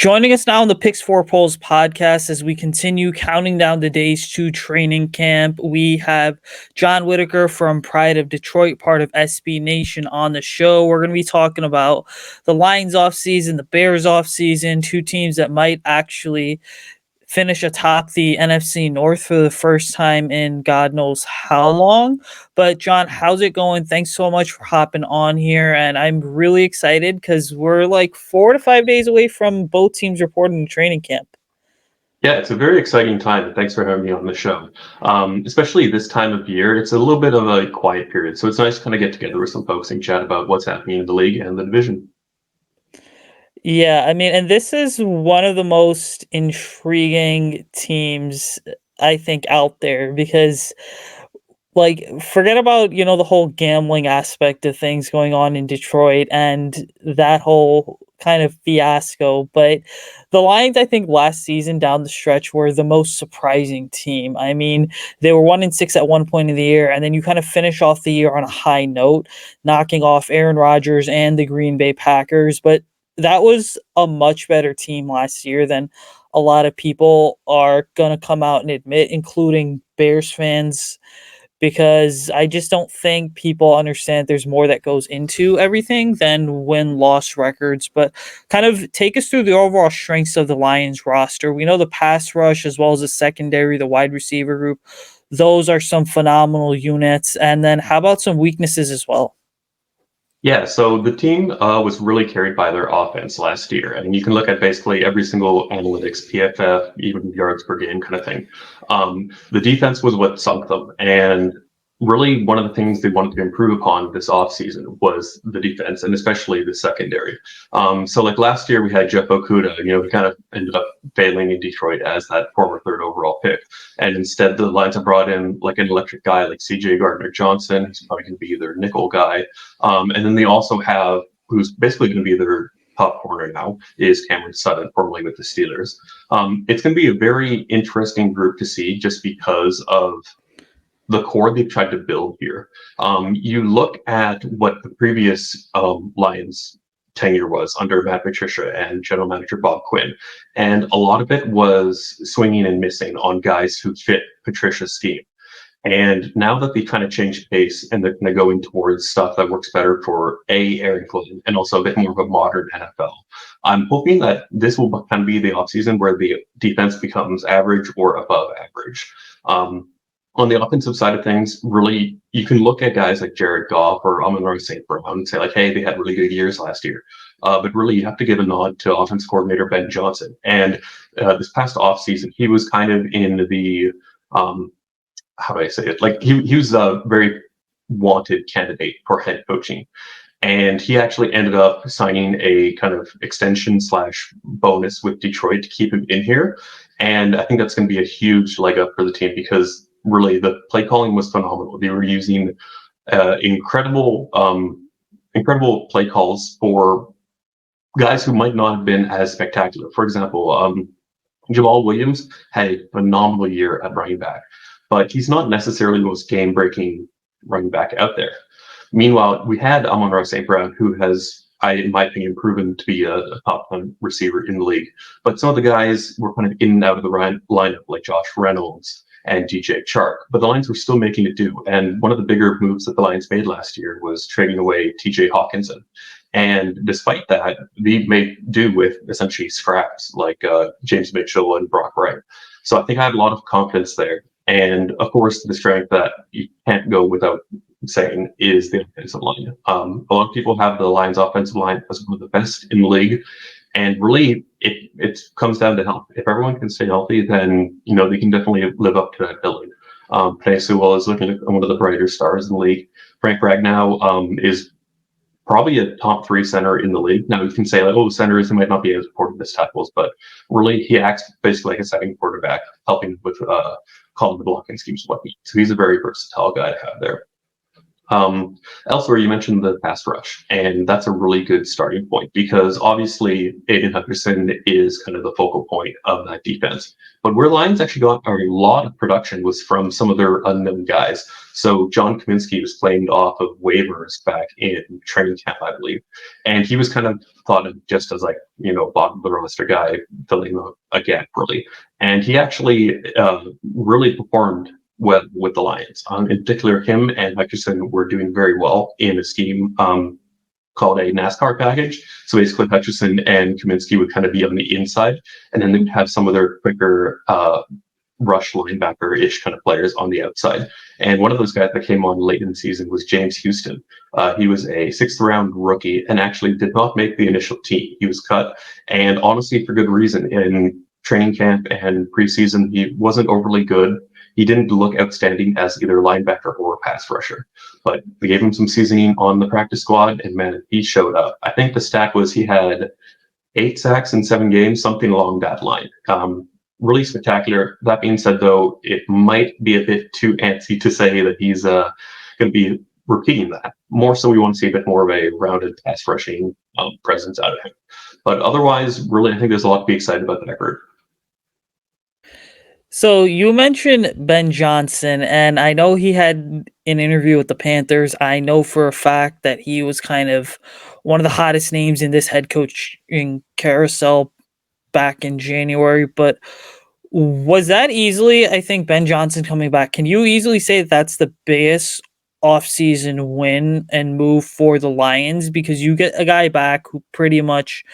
Joining us now on the Picks Four Polls podcast as we continue counting down the days to training camp, we have John Whiticar from Pride of Detroit, part of SB Nation, on the show. We're going to be talking about the Lions offseason, the Bears offseason, two teams that might actually finish atop the NFC North for the first time in God knows how long. But John, how's it going? Thanks so much for hopping on here. And I'm really excited because we're like 4 to 5 days away from both teams reporting to training camp. Yeah, it's a very exciting time. Thanks for having me on the show. Especially this time of year, it's a little bit of a quiet period. So it's nice to kind of get together with some folks and chat about what's happening in the league and the division. Yeah, I mean, and this is one of the most intriguing teams I think out there because like forget about, the whole gambling aspect of things going on in Detroit and that whole kind of fiasco, but the Lions I think last season down the stretch were the most surprising team. I mean, they were 1-6 at one point in the year, and then you kind of finish off the year on a high note, knocking off Aaron Rodgers and the Green Bay Packers, but that was a much better team last year than a lot of people are going to come out and admit, including Bears fans, because I just don't think people understand there's more that goes into everything than win-loss records. But kind of take us through the overall strengths of the Lions roster. We know the pass rush as well as the secondary, the wide receiver group. Those are some phenomenal units. And then how about some weaknesses as well? Yeah, so the team was really carried by their offense last year. And you can look at basically every single analytics, PFF, even yards per game kind of thing. The defense was what sunk them. And really, one of the things they wanted to improve upon this offseason was the defense, and especially the secondary. So like last year, we had Jeff Okudah, he kind of ended up failing in Detroit as that former third overall pick. And instead, the Lions have brought in like an electric guy like CJ Gardner-Johnson. He's probably going to be their nickel guy. And then they also have, who's basically going to be their top corner now, is Cameron Sutton, formerly with the Steelers. It's going to be a very interesting group to see just because of the core they've tried to build here. You look at what the previous Lions tenure was under Matt Patricia and general manager Bob Quinn, and a lot of it was swinging and missing on guys who fit Patricia's scheme. And now that they kind of changed pace and they're kind of going towards stuff that works better for Aaron Glenn and also a bit more of a modern NFL, I'm hoping that this will kind of be the offseason where the defense becomes average or above average. On the offensive side of things, really, you can look at guys like Jared Goff or Amon-Ra St. Brown and say, like, hey, they had really good years last year. But really, you have to give a nod to offense coordinator Ben Johnson. And this past offseason, he was kind of in the, how do I say it? Like, he was a very wanted candidate for head coaching. And he actually ended up signing a kind of extension / bonus with Detroit to keep him in here. And I think that's going to be a huge leg up for the team because really the play calling was phenomenal. They were using incredible play calls for guys who might not have been as spectacular. For example, Jamal Williams had a phenomenal year at running back, but he's not necessarily the most game-breaking running back out there. Meanwhile, we had Amon-Ra St. Brown, who has, in my opinion, proven to be a top 10 receiver in the league. But some of the guys were kind of in and out of the lineup, like Josh Reynolds and DJ Chark, but the Lions were still making it do. And one of the bigger moves that the Lions made last year was trading away TJ Hawkinson. And despite that, they made do with essentially scraps like James Mitchell and Brock Wright. So I think I have a lot of confidence there. And of course, the strength that you can't go without saying is the offensive line. A lot of people have the Lions offensive line as one of the best in the league. And really, it comes down to health. If everyone can stay healthy, then they can definitely live up to that billing. Penei Sewell is looking at one of the brighter stars in the league. Frank Ragnow is probably a top 3 center in the league. Now you can say like, centers might not be as important as tackles, but really he acts basically like a second quarterback, helping with calling the blocking schemes and whatnot. So he's a very versatile guy to have there. Elsewhere, you mentioned the pass rush, and that's a really good starting point because obviously Aiden Hutcherson is kind of the focal point of that defense. But where Lions actually got a lot of production was from some of their unknown guys. So John Kaminsky was claimed off of waivers back in training camp, I believe, and he was kind of thought of just as like bottom of the roster guy filling a gap really, and he actually really performed with the Lions. In particular, him and Hutcherson were doing very well in a scheme called a NASCAR package. So basically, Hutcherson and Kaminsky would kind of be on the inside, and then they would have some of their quicker rush linebacker-ish kind of players on the outside. And one of those guys that came on late in the season was James Houston. He was a sixth-round rookie and actually did not make the initial team. He was cut, and honestly, for good reason. In training camp and preseason, he wasn't overly good. He didn't look outstanding as either linebacker or pass rusher, but we gave him some seasoning on the practice squad, and man, he showed up. I think the stat was he had 8 sacks in 7 games, something along that line. Really spectacular. That being said, though, it might be a bit too antsy to say that he's going to be repeating that. More so, we want to see a bit more of a rounded pass rushing presence out of him. But otherwise, really, I think there's a lot to be excited about that group. So you mentioned Ben Johnson, and I know he had an interview with the Panthers. I know for a fact that he was kind of one of the hottest names in this head coaching carousel back in January. But was that easily, I think, Ben Johnson coming back? Can you easily say that that's the biggest offseason win and move for the Lions? Because you get a guy back who pretty much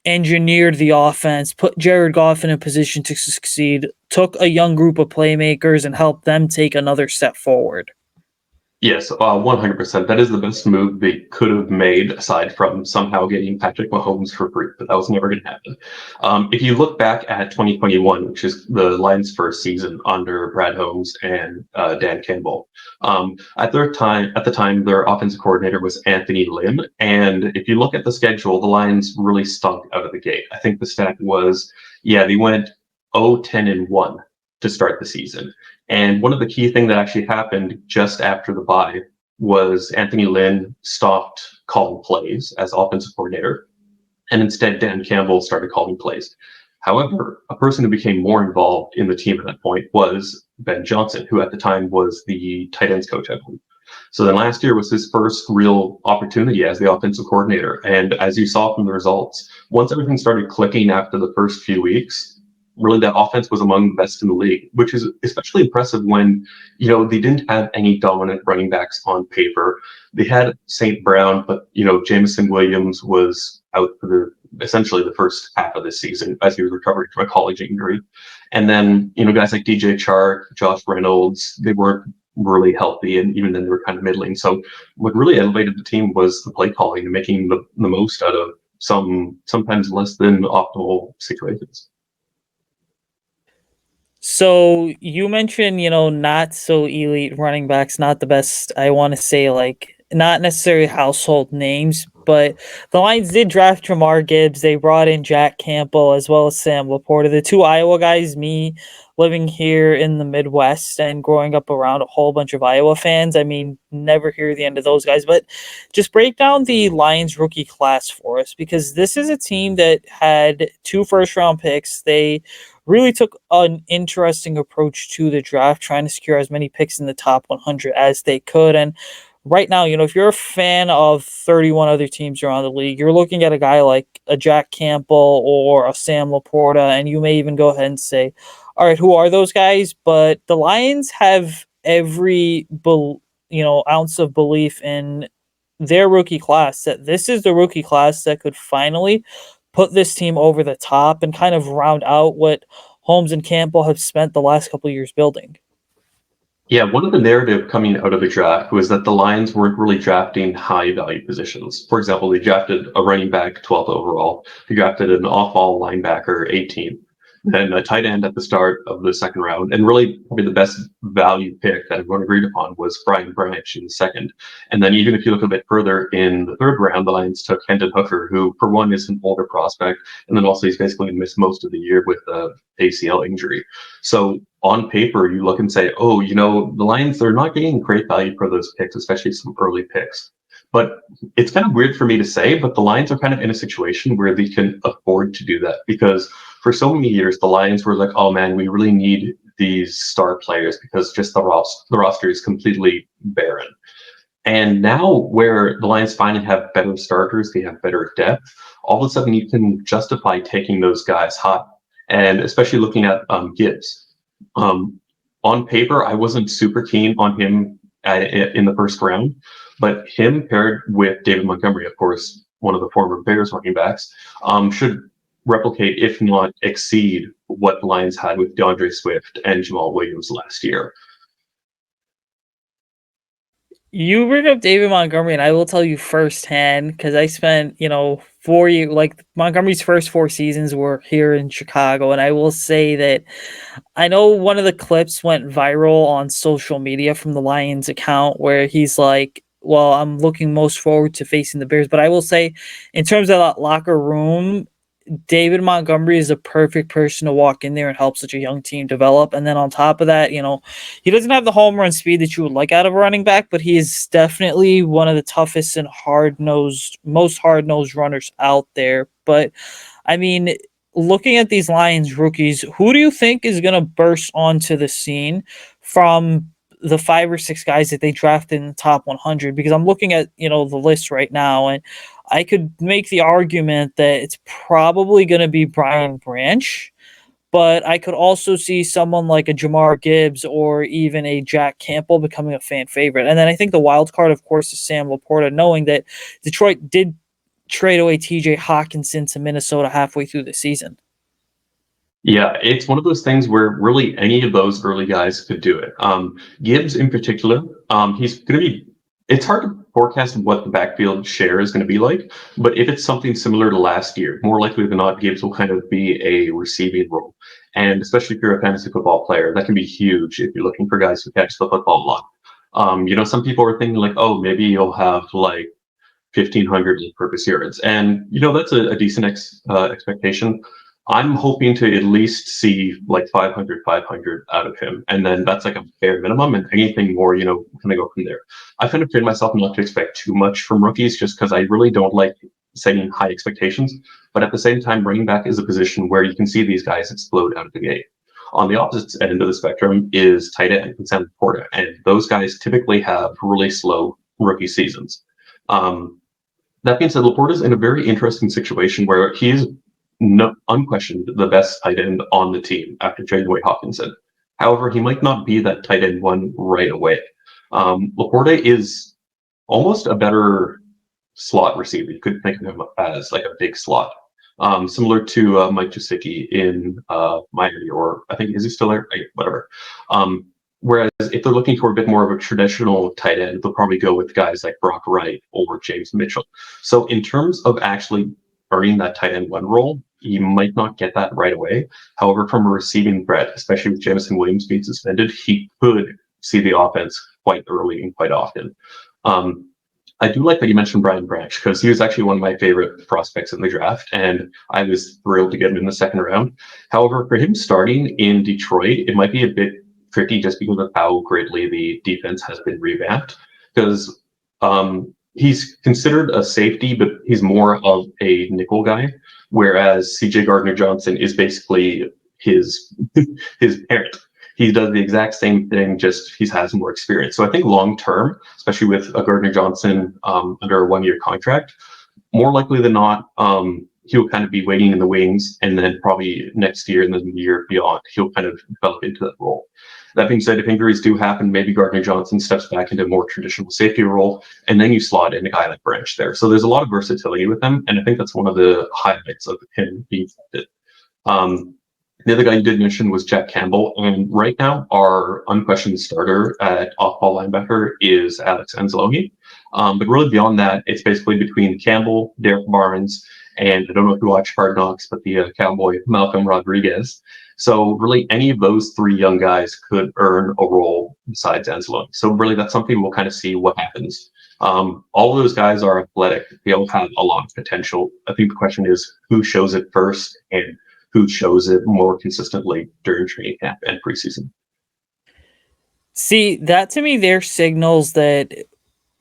engineered the offense, put Jared Goff in a position to succeed, took a young group of playmakers and helped them take another step forward. Yes, 100%. That is the best move they could have made, aside from somehow getting Patrick Mahomes for free, but that was never going to happen. If you look back at 2021, which is the Lions' first season under Brad Holmes and Dan Campbell, at the time, their offensive coordinator was Anthony Lynn, and if you look at the schedule, the Lions really stunk out of the gate. I think the stat was, they went 0-10-1 to start the season. And one of the key things that actually happened just after the bye was Anthony Lynn stopped calling plays as offensive coordinator, and instead Dan Campbell started calling plays. However, a person who became more involved in the team at that point was Ben Johnson, who at the time was the tight ends coach, I believe. So then last year was his first real opportunity as the offensive coordinator. And as you saw from the results, once everything started clicking after the first few weeks, really that offense was among the best in the league, which is especially impressive when, they didn't have any dominant running backs on paper. They had St. Brown, but, Jameson Williams was out for essentially the first half of the season as he was recovering from a college injury. And then, guys like DJ Chark, Josh Reynolds, they weren't really healthy, and even then they were kind of middling. So what really elevated the team was the play calling and making the most out of sometimes less than optimal situations. So you mentioned, not so elite running backs, not the best, I want to say, like, not necessarily household names, but the Lions did draft Jamar Gibbs. They brought in Jack Campbell as well as Sam Laporta, the two Iowa guys. Me living here in the Midwest and growing up around a whole bunch of Iowa fans, I mean, never hear the end of those guys. But just break down the Lions rookie class for us, because this is a team that had 2 first-round picks. They really took an interesting approach to the draft, trying to secure as many picks in the top 100 as they could. And right now, if you're a fan of 31 other teams around the league, you're looking at a guy like a Jack Campbell or a Sam Laporta, and you may even go ahead and say, all right, who are those guys? But the Lions have every ounce of belief in their rookie class, that this is the rookie class that could finally put this team over the top and kind of round out what Holmes and Campbell have spent the last couple of years building. Yeah, one of the narrative coming out of the draft was that the Lions weren't really drafting high value positions. For example, they drafted a running back 12th overall. They drafted an off-ball linebacker 18th. then a tight end at the start of the second round, and really probably the best value pick that everyone agreed upon was Brian Branch in the second. And then even if you look a bit further in the third round, the Lions took Hendon Hooker, who for one is an older prospect, and then also he's basically missed most of the year with a ACL injury. So on paper, you look and say, oh, the Lions, they're not getting great value for those picks, especially some early picks. But it's kind of weird for me to say, but the Lions are kind of in a situation where they can afford to do that, because for so many years, the Lions were like, oh man, we really need these star players because just the roster is completely barren. And now where the Lions finally have better starters, they have better depth, all of a sudden you can justify taking those guys high. And especially looking at Gibbs. On paper, I wasn't super keen on him in the first round, but him paired with David Montgomery, of course, one of the former Bears running backs, should replicate, if not exceed, what the Lions had with DeAndre Swift and Jamal Williams last year. You bring up David Montgomery, and I will tell you firsthand because I spent, 4 years, like Montgomery's first 4 seasons were here in Chicago, and I will say that I know one of the clips went viral on social media from the Lions account where he's like, well, I'm looking most forward to facing the Bears. But I will say, in terms of that locker room, David Montgomery is a perfect person to walk in there and help such a young team develop. And then on top of that, he doesn't have the home run speed that you would like out of a running back, but he is definitely one of the toughest and most hard nosed runners out there. But I mean, looking at these Lions rookies, who do you think is going to burst onto the scene from the 5 or 6 guys that they drafted in the top 100? Because I'm looking at, the list right now, and I could make the argument that it's probably going to be Brian Branch, but I could also see someone like a Jamar Gibbs or even a Jack Campbell becoming a fan favorite. And then I think the wild card, of course, is Sam Laporta, knowing that Detroit did trade away TJ Hawkinson to Minnesota halfway through the season. Yeah, it's one of those things where really any of those early guys could do it. Gibbs in particular, he's going to be, it's hard to forecast what the backfield share is going to be like, but if it's something similar to last year, more likely than not, Gibbs will kind of be a receiving role. And especially if you're a fantasy football player, that can be huge if you're looking for guys who catch the football a lot. Some people are thinking like, oh, maybe you'll have like 1,500 purpose yards. And, that's a decent expectation. I'm hoping to at least see like 500 out of him. And then that's like a bare minimum, and anything more, kind of go from there. I kind of trained myself not to expect too much from rookies just because I really don't like setting high expectations. But at the same time, running back is a position where you can see these guys explode out of the gate. On the opposite end of the spectrum is tight end and Sam Laporta, and those guys typically have really slow rookie seasons. That being said, Laporta's in a very interesting situation where he's unquestioned the best tight end on the team after trading away Hawkinson. However, he might not be that tight end one right away. Laporta is almost a better slot receiver. You could think of him as like a big slot, similar to Mike Gesicki in Miami, or I think, is he still there? Whatever. Whereas if they're looking for a bit more of a traditional tight end, they'll probably go with guys like Brock Wright or James Mitchell. So in terms of actually earning that tight end one role, you might not get that right away. However, from a receiving threat, especially with Jameson Williams being suspended, he could see the offense quite early and quite often. I do like that you mentioned Brian Branch, because he was actually one of my favorite prospects in the draft, and I was thrilled to get him in the second round. However, for him starting in Detroit, it might be a bit tricky just because of how greatly the defense has been revamped, because he's considered a safety, but he's more of a nickel guy, whereas CJ Gardner-Johnson is basically his parent. He does the exact same thing, just he has more experience. So I think long term, especially with a Gardner-Johnson under a 1-year contract, more likely than not, he'll kind of be waiting in the wings, and then probably next year and then the year beyond, he'll kind of develop into that role. That being said, if injuries do happen, maybe Gardner-Johnson steps back into a more traditional safety role, and then you slot in a guy like Branch there. So there's a lot of versatility with him, and I think that's one of the highlights of him being selected. The other guy you did mention was Jack Campbell, and right now our unquestioned starter at off-ball linebacker is Alex Anzalone. But really beyond that, it's basically between Campbell, Derek Barnes, and I don't know if you watch Hard Knocks, but the cowboy Malcolm Rodriguez. So really, any of those three young guys could earn a role besides Anzalone. So really, that's something we'll kind of see what happens. All of those guys are athletic. They all have a lot of potential. I think the question is who shows it first and who shows it more consistently during training camp and preseason. See, that to me, there signals that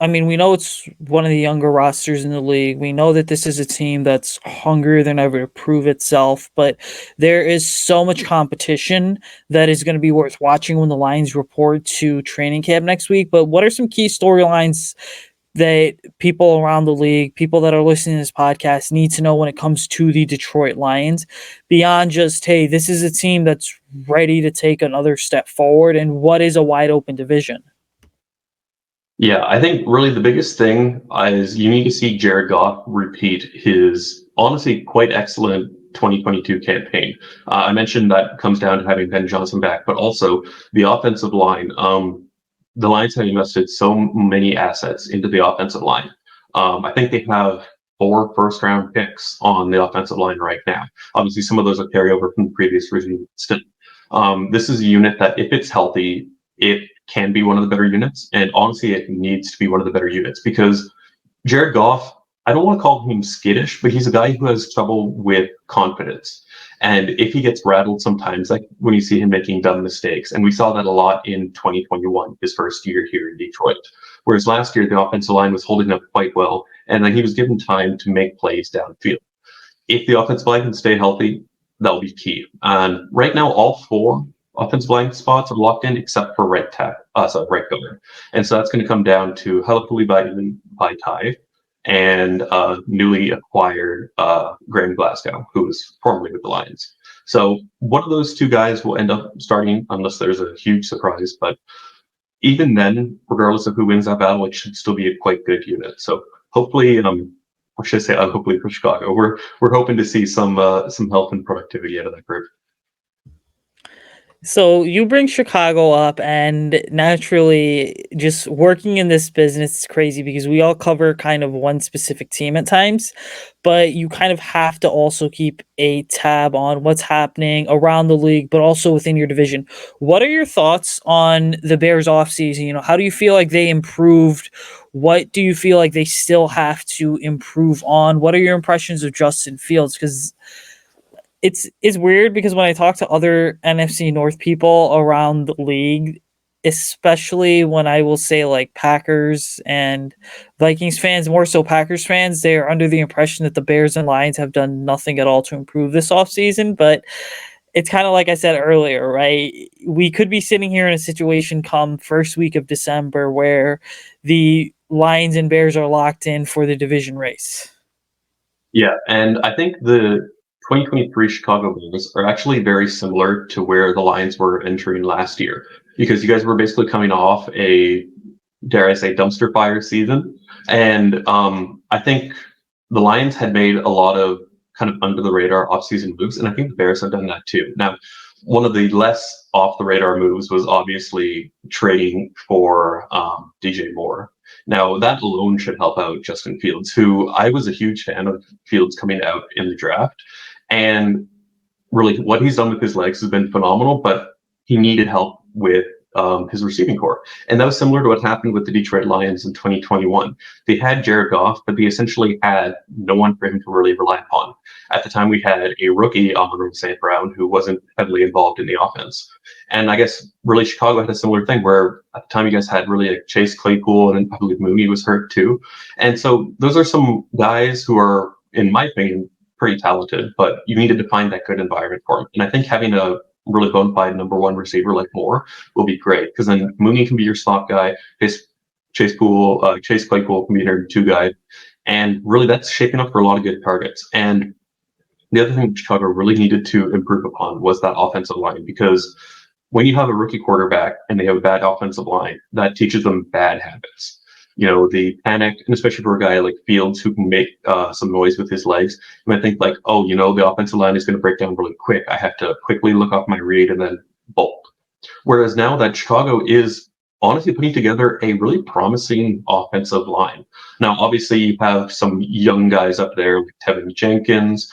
I mean, we know it's one of the younger rosters in the league. We know that this is a team that's hungrier than ever to prove itself, but there is so much competition that is going to be worth watching when the Lions report to training camp next week. But what are some key storylines that people around the league, people that are listening to this podcast, need to know when it comes to the Detroit Lions beyond just, hey, this is a team that's ready to take another step forward, and what is a wide open division? Yeah, I think really the biggest thing is you need to see Jared Goff repeat his honestly quite excellent 2022 campaign. I mentioned that comes down to having Ben Johnson back, but also the offensive line. The Lions have invested so many assets into the offensive line. I think they have 4 first-round picks on the offensive line right now. Obviously, some of those are carryover from the previous regime. Still, this is a unit that, if it's healthy, it can be one of the better units. And honestly, it needs to be one of the better units because Jared Goff, I don't want to call him skittish, but he's a guy who has trouble with confidence. And if he gets rattled sometimes, like when you see him making dumb mistakes, and we saw that a lot in 2021, his first year here in Detroit. Whereas last year, the offensive line was holding up quite well, and then he was given time to make plays downfield. If the offensive line can stay healthy, that'll be key. And right now, all 4 offensive line spots are locked in except for right right guard. And so that's going to come down to Halapuli Vaitai and newly acquired Graham Glasgow, who was formerly with the Lions. So one of those 2 guys will end up starting unless there's a huge surprise. But even then, regardless of who wins that battle, it should still be a quite good unit. So hopefully, or should I say, hopefully for Chicago, we're hoping to see some health and productivity out of that group. So you bring Chicago up, and naturally, just working in this business is crazy because we all cover kind of one specific team at times, but you kind of have to also keep a tab on what's happening around the league, but also within your division. What are your thoughts on the Bears offseason? How do you feel like they improved? What do you feel like they still have to improve on? What are your impressions of Justin Fields? Because it's weird because when I talk to other NFC North people around the league, especially when I will say like Packers and Vikings fans, more so Packers fans, they are under the impression that the Bears and Lions have done nothing at all to improve this offseason. But it's kind of like I said earlier, right? We could be sitting here in a situation come first week of December where the Lions and Bears are locked in for the division race. Yeah, and I think the 2023 Chicago Bulls are actually very similar to where the Lions were entering last year because you guys were basically coming off a, dare I say, dumpster fire season. And I think the Lions had made a lot of kind of under the radar offseason moves, and I think the Bears have done that too. Now, one of the less off the radar moves was obviously trading for DJ Moore. Now, that alone should help out Justin Fields, who I was a huge fan of Fields coming out in the draft. And really, what he's done with his legs has been phenomenal, but he needed help with his receiving core. And that was similar to what happened with the Detroit Lions in 2021. They had Jared Goff, but they essentially had no one for him to really rely upon. At the time, we had a rookie, Amon St. Brown, who wasn't heavily involved in the offense. And I guess really Chicago had a similar thing where at the time you guys had really like Chase Claypool and I believe Mooney was hurt too. And so those are some guys who are, in my opinion, pretty talented, but you needed to find that good environment for them. And I think having a really bona fide number 1 receiver like Moore will be great because then Mooney can be your slot guy. Chase Claypool can be your 2 guy, and really that's shaping up for a lot of good targets. And the other thing Chicago really needed to improve upon was that offensive line because when you have a rookie quarterback and they have a bad offensive line, that teaches them bad habits. The panic, and especially for a guy like Fields who can make some noise with his legs, you might think like, oh, the offensive line is going to break down really quick. I have to quickly look off my read and then bolt. Whereas now that Chicago is honestly putting together a really promising offensive line. Now, obviously, you have some young guys up there like Tevin Jenkins.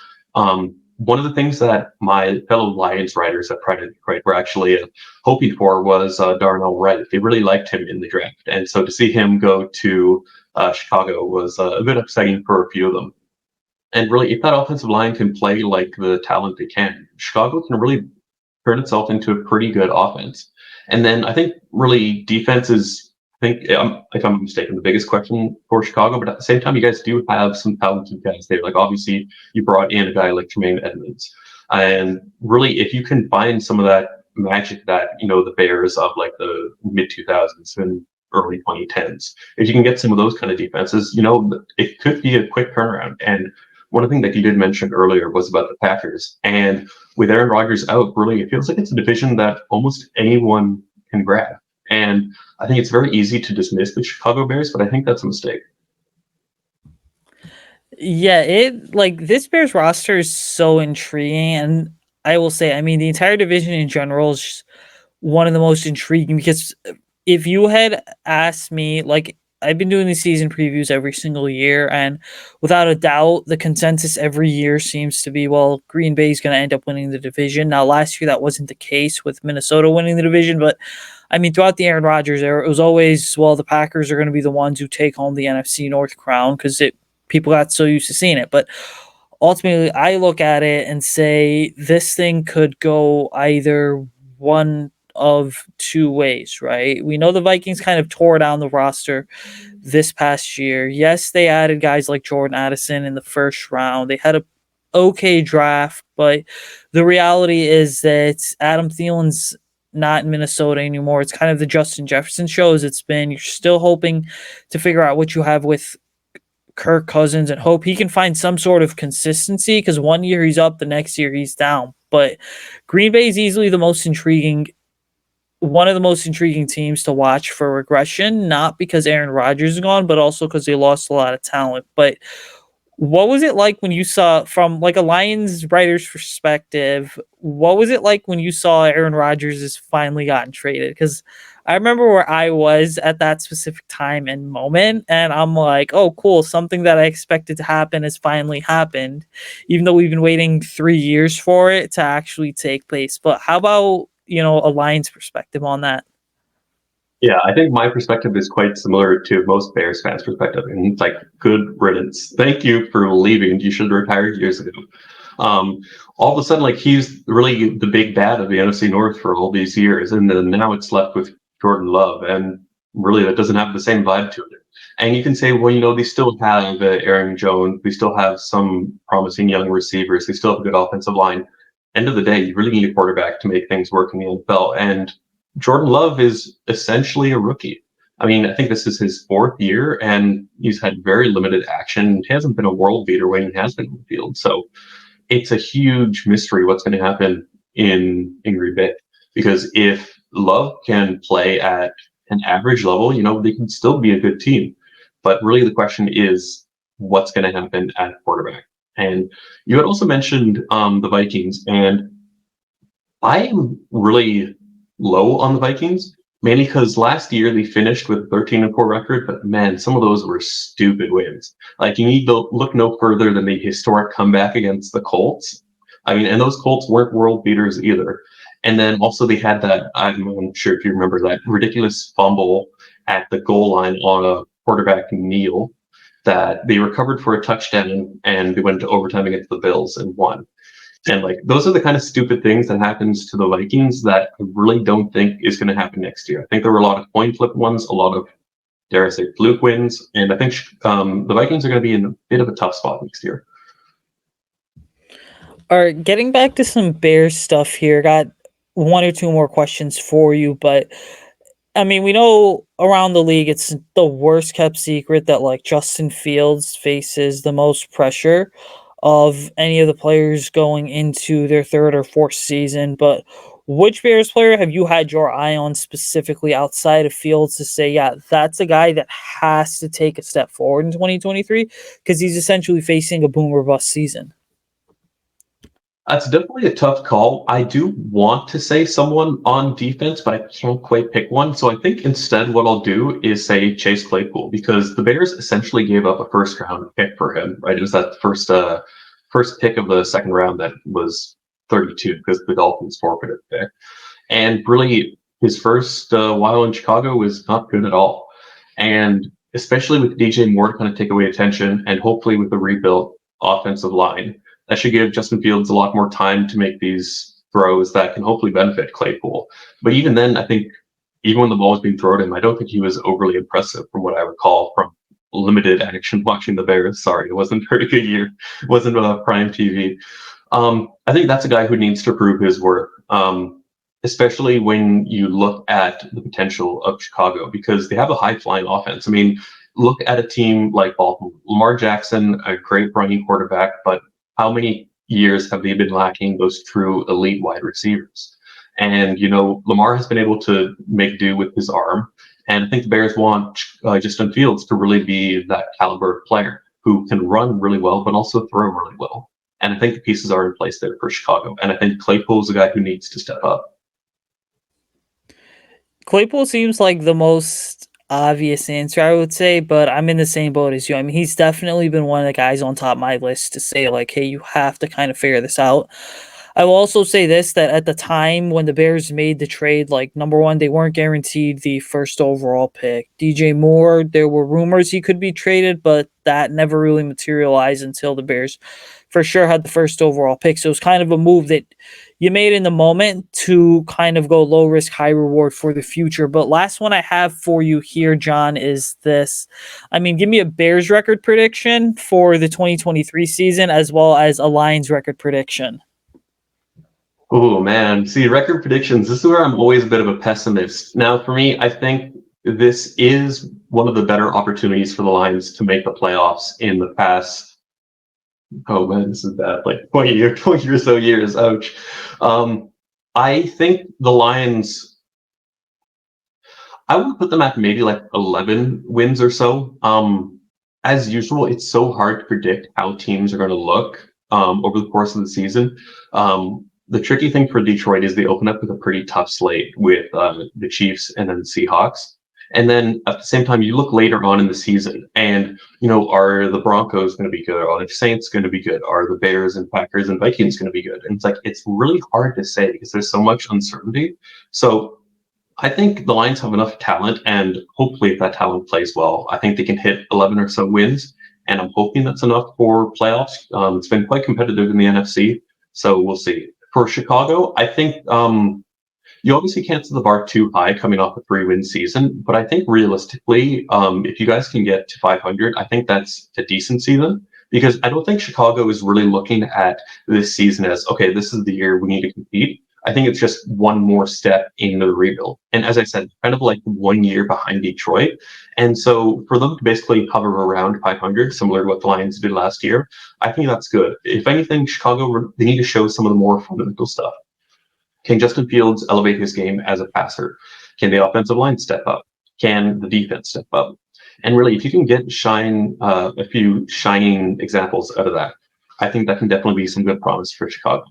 One of the things that my fellow Lions writers at Pride and Detroit were actually hoping for was Darnell Wright. They really liked him in the draft. And so to see him go to Chicago was a bit upsetting for a few of them. And really, if that offensive line can play like the talent they can, Chicago can really turn itself into a pretty good offense. And then I think really defense is, I think, if I'm mistaken, the biggest question for Chicago. But at the same time, you guys do have some talented guys there. Like obviously, you brought in a guy like Tremaine Edmonds, and really, if you can find some of that magic that the Bears of like the mid 2000s and early 2010s, if you can get some of those kind of defenses, it could be a quick turnaround. And one thing that you did mention earlier was about the Packers. And with Aaron Rodgers out, really, it feels like it's a division that almost anyone can grab. And I think it's very easy to dismiss the Chicago Bears, but I think that's a mistake. Yeah, this Bears roster is so intriguing, and I will say, I mean, the entire division in general is one of the most intriguing because if you had asked me, like, I've been doing these season previews every single year, and without a doubt, the consensus every year seems to be, well, Green Bay is going to end up winning the division. Now, last year that wasn't the case with Minnesota winning the division, but I mean, throughout the Aaron Rodgers era, it was always, well, the Packers are going to be the ones who take home the NFC North crown because people got so used to seeing it. But ultimately, I look at it and say this thing could go either one of two ways, right? We know the Vikings kind of tore down the roster this past year. Yes, they added guys like Jordan Addison in the first round. They had a okay draft, but the reality is that Adam Thielen's not in Minnesota anymore. It's kind of the Justin Jefferson shows it's been. You're still hoping to figure out what you have with Kirk Cousins and hope he can find some sort of consistency because one year he's up, the next year he's down. But Green Bay is easily one of the most intriguing teams to watch for regression, not because Aaron Rodgers is gone, but also because they lost a lot of talent. But what was it like when you saw, from like a Lions writer's perspective, what was it like when you saw Aaron Rodgers has finally gotten traded? Because I remember where I was at that specific time and moment, and I'm like, oh, cool, something that I expected to happen has finally happened, even though we've been waiting 3 years for it to actually take place. But how about, a Lions perspective on that? Yeah, I think my perspective is quite similar to most Bears fans' perspective. And it's like, good riddance. Thank you for leaving. You should have retired years ago. Um, all of a sudden, like he's really the big bad of the NFC North for all these years, and then now it's left with Jordan Love, and really that doesn't have the same vibe to it. And you can say, well, they still have Aaron Jones, we still have some promising young receivers, they still have a good offensive line. End of the day, you really need a quarterback to make things work in the NFL, and Jordan Love is essentially a rookie. I mean, I think this is his fourth year, and he's had very limited action. He hasn't been a world beater when he has been on the field, so it's a huge mystery what's going to happen in Green Bay. Because if Love can play at an average level, they can still be a good team. But really, the question is what's going to happen at quarterback. And you had also mentioned the Vikings, and I am really low on the Vikings, mainly because last year they finished with a 13-4 record, but man, some of those were stupid wins. Like you need to look no further than the historic comeback against the Colts. I mean, and those Colts weren't world beaters either. And then also they had that, I'm not sure if you remember that ridiculous fumble at the goal line on a quarterback kneel that they recovered for a touchdown and they went to overtime against the Bills and won. And like those are the kind of stupid things that happens to the Vikings that I really don't think is going to happen next year. I think there were a lot of coin flip ones, a lot of, dare I say, fluke wins, and I think the Vikings are going to be in a bit of a tough spot next year. All right, getting back to some Bears stuff here. Got one or two more questions for you, but I mean, we know around the league it's the worst kept secret that like Justin Fields faces the most pressure of any of the players going into their third or fourth season. But which Bears player have you had your eye on specifically outside of Fields to say, yeah, that's a guy that has to take a step forward in 2023 because he's essentially facing a boom or bust season? That's definitely a tough call. I do want to say someone on defense, but I can't quite pick one. So I think instead what I'll do is say Chase Claypool because the Bears essentially gave up a first round pick for him, right? It was that first pick of the second round that was 32 because the Dolphins forfeited the pick. And really, his first while in Chicago was not good at all. And especially with DJ Moore to kind of take away attention, and hopefully with the rebuilt offensive line, that should give Justin Fields a lot more time to make these throws that can hopefully benefit Claypool. But even then, I think even when the ball was being thrown at him, I don't think he was overly impressive from what I recall from limited action watching the Bears. Sorry, it wasn't a very good year. It wasn't prime TV. I think that's a guy who needs to prove his worth, especially when you look at the potential of Chicago because they have a high flying offense. I mean, look at a team like Baltimore. Lamar Jackson, a great running quarterback, but how many years have they been lacking those true elite wide receivers? And, Lamar has been able to make do with his arm. And I think the Bears want Justin Fields to really be that caliber of player who can run really well, but also throw really well. And I think the pieces are in place there for Chicago. And I think Claypool is a guy who needs to step up. Claypool seems like the most obvious answer, I would say, but I'm in the same boat as you. I mean, he's definitely been one of the guys on top of my list to say, like, hey, you have to kind of figure this out. I will also say this that at the time when the Bears made the trade, like, number one, they weren't guaranteed the first overall pick. DJ Moore, there were rumors he could be traded, but that never really materialized until the Bears for sure had the first overall pick. So it was kind of a move that you made in the moment to kind of go low risk, high reward for the future. But last one I have for you here, John, is this. I mean, give me a Bears record prediction for the 2023 season as well as a Lions record prediction. Oh man, see record predictions. This is where I'm always a bit of a pessimist. Now, for me, I think this is one of the better opportunities for the Lions to make the playoffs in the past. Oh man, this is bad. Like 20 or so years. Ouch. I think the Lions. I would put them at maybe like 11 wins or so. As usual, it's so hard to predict how teams are going to look over the course of the season. The tricky thing for Detroit is they open up with a pretty tough slate with the Chiefs and then the Seahawks. And then at the same time, you look later on in the season and, are the Broncos going to be good? Are the Saints going to be good? Are the Bears and Packers and Vikings going to be good? And it's like, it's really hard to say because there's so much uncertainty. So I think the Lions have enough talent, and hopefully, if that talent plays well, I think they can hit 11 or so wins. And I'm hoping that's enough for playoffs. It's been quite competitive in the NFC, so we'll see. For Chicago, I think you obviously can't set the bar too high coming off a 3-win season, but I think realistically, if you guys can get to 500, I think that's a decent season because I don't think Chicago is really looking at this season as, okay, this is the year we need to compete. I think it's just one more step in the rebuild. And as I said, kind of like 1 year behind Detroit. And so for them to basically hover around 500, similar to what the Lions did last year, I think that's good. If anything, Chicago, they need to show some of the more fundamental stuff. Can Justin Fields elevate his game as a passer? Can the offensive line step up? Can the defense step up? And really, if you can get a few shining examples out of that, I think that can definitely be some good promise for Chicago.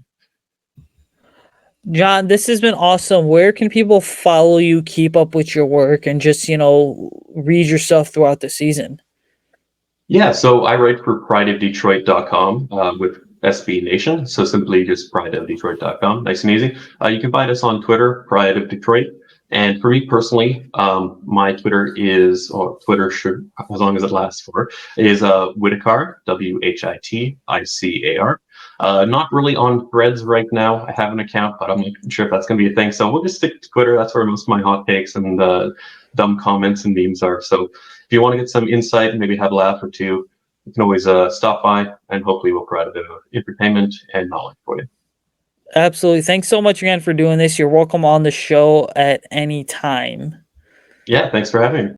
John, this has been awesome. Where can people follow you, keep up with your work, and just, read your stuff throughout the season? Yeah, so I write for prideofdetroit.com with SB Nation. So simply just prideofdetroit.com. Nice and easy. You can find us on Twitter, Pride of Detroit. And for me personally, my Twitter is, or Twitter should, as long as it lasts for, is Whiticar, Whiticar. Not really on Threads right now. I have an account, but I'm not sure if that's going to be a thing. So we'll just stick to Twitter. That's where most of my hot takes and dumb comments and memes are. So if you want to get some insight and maybe have a laugh or two, you can always stop by and hopefully we'll provide a bit of entertainment and knowledge for you. Absolutely. Thanks so much again for doing this. You're welcome on the show at any time. Yeah, thanks for having me.